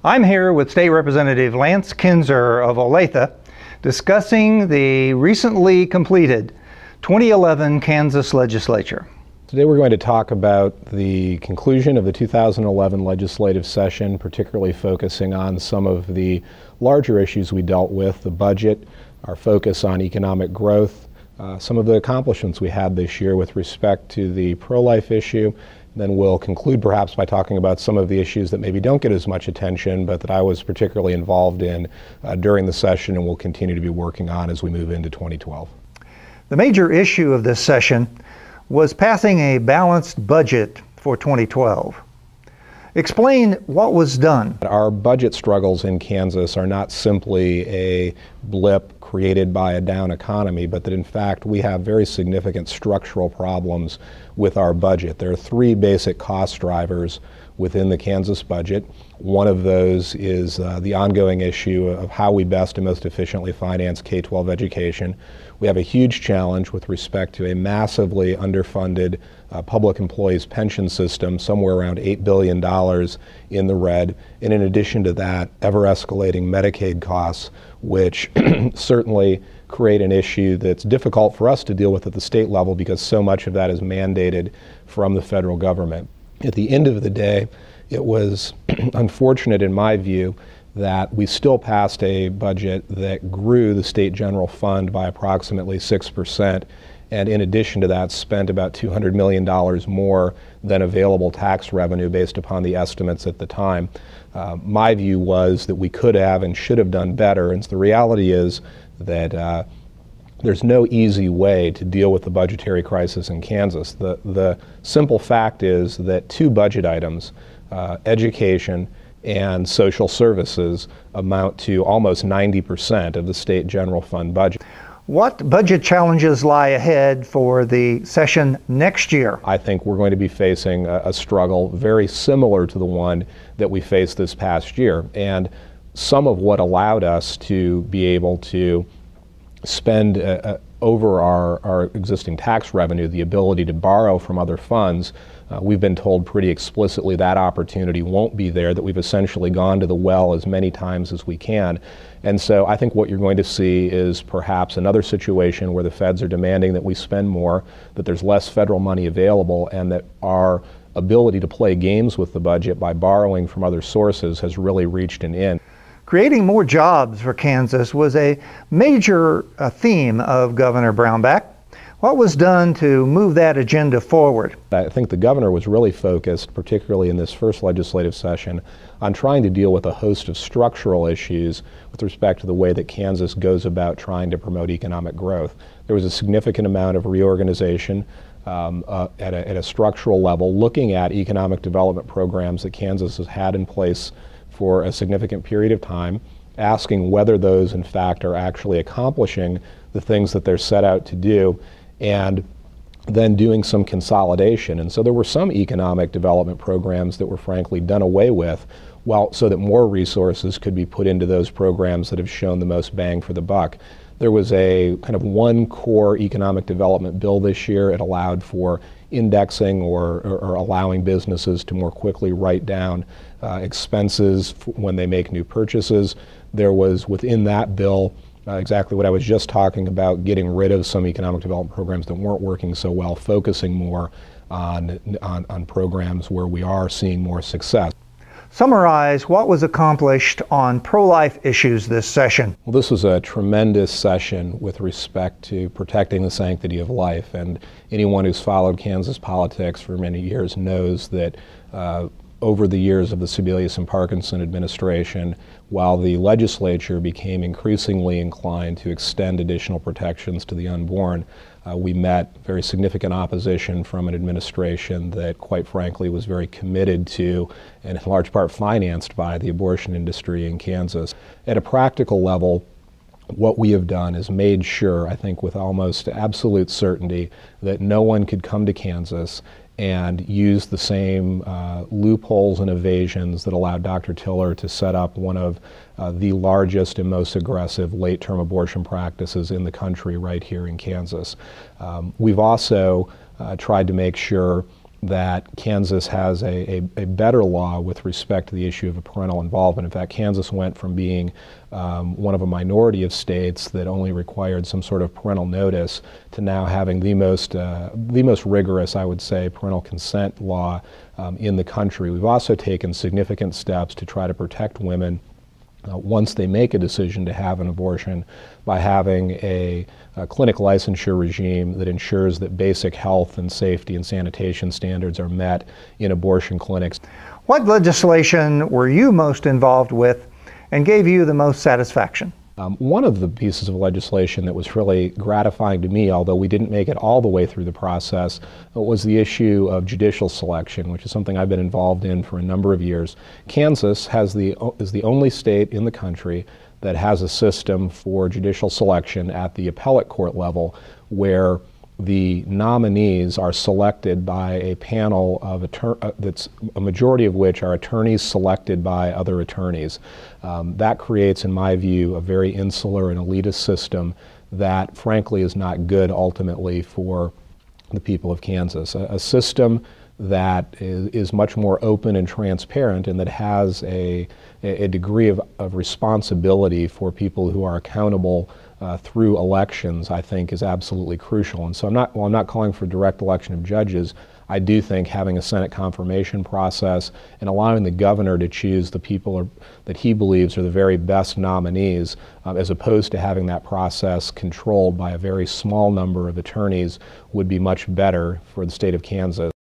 I'm here with State Representative Lance Kinzer of Olathe discussing the recently completed 2011 Kansas legislature. Today we're going to talk about the conclusion of the 2011 legislative session, particularly focusing on some of the larger issues we dealt with, the budget, our focus on economic growth, some of the accomplishments we had this year with respect to the pro-life issue. Then we'll conclude perhaps by talking about some of the issues that maybe don't get as much attention, but that I was particularly involved in during the session and will continue to be working on as we move into 2012. The major issue of this session was passing a balanced budget for 2012. Explain what was done. Our budget struggles in Kansas are not simply a blip created by a down economy, but that in fact we have very significant structural problems with our budget. There are three basic cost drivers within the Kansas budget. One of those is the ongoing issue of how we best and most efficiently finance K-12 education. We have a huge challenge with respect to a massively underfunded public employees pension system, somewhere around $8 billion in the red. And in addition to that, ever escalating Medicaid costs, which certainly create an issue that's difficult for us to deal with at the state level because so much of that is mandated from the federal government. At the end of the day, it was unfortunate in my view that we still passed a budget that grew the state general fund by approximately 6%, and in addition to that spent about $200 million more than available tax revenue based upon the estimates at the time. My view was that we could have and should have done better, and so the reality is that there's no easy way to deal with the budgetary crisis in Kansas. The simple fact is that two budget items, education and social services, amount to almost 90% of the state general fund budget. What budget challenges lie ahead for the session next year? I think we're going to be facing a struggle very similar to the one that we faced this past year. And some of what allowed us to be able to spend over our existing tax revenue, the ability to borrow from other funds, we've been told pretty explicitly that opportunity won't be there, that we've essentially gone to the well as many times as we can. And so I think what you're going to see is perhaps another situation where the feds are demanding that we spend more, that there's less federal money available, and that our ability to play games with the budget by borrowing from other sources has really reached an end. Creating more jobs for Kansas was a major theme of Governor Brownback. What was done to move that agenda forward? I think the governor was really focused, particularly in this first legislative session, on trying to deal with a host of structural issues with respect to the way that Kansas goes about trying to promote economic growth. There was a significant amount of reorganization at a structural level, looking at economic development programs that Kansas has had in place for a significant period of time, asking whether those in fact are actually accomplishing the things that they're set out to do, and then doing some consolidation. And so there were some economic development programs that were frankly done away with, so that more resources could be put into those programs that have shown the most bang for the buck. There was a kind of one core economic development bill this year. It allowed for indexing or allowing businesses to more quickly write down expenses when they make new purchases. There was within that bill exactly what I was just talking about, getting rid of some economic development programs that weren't working so well, focusing more on programs where we are seeing more success. Summarize what was accomplished on pro-life issues this session. Well, this was a tremendous session with respect to protecting the sanctity of life, and anyone who's followed Kansas politics for many years knows that over the years of the Sebelius and Parkinson administration, while the legislature became increasingly inclined to extend additional protections to the unborn, we met very significant opposition from an administration that, quite frankly, was very committed to and in large part financed by the abortion industry in Kansas. At a practical level, what we have done is made sure, I think with almost absolute certainty, that no one could come to Kansas and use the same loopholes and evasions that allowed Dr. Tiller to set up one of the largest and most aggressive late-term abortion practices in the country right here in Kansas. We've also tried to make sure that Kansas has a better law with respect to the issue of parental involvement. In fact, Kansas went from being one of a minority of states that only required some sort of parental notice to now having the most rigorous, I would say, parental consent law in the country. We've also taken significant steps to try to protect women once they make a decision to have an abortion by having a clinic licensure regime that ensures that basic health and safety and sanitation standards are met in abortion clinics. What legislation were you most involved with and gave you the most satisfaction? One of the pieces of legislation that was really gratifying to me, although we didn't make it all the way through the process, was the issue of judicial selection, which is something I've been involved in for a number of years. Kansas is the only state in the country that has a system for judicial selection at the appellate court level where the nominees are selected by a panel of that's a majority of which are attorneys selected by other attorneys. That creates, in my view, a very insular and elitist system that frankly is not good ultimately for the people of Kansas. A system that is much more open and transparent and that has a degree of responsibility for people who are accountable through elections, I think, is absolutely crucial. And so while I'm not calling for direct election of judges, I do think having a Senate confirmation process and allowing the governor to choose the people that he believes are the very best nominees, as opposed to having that process controlled by a very small number of attorneys, would be much better for the state of Kansas.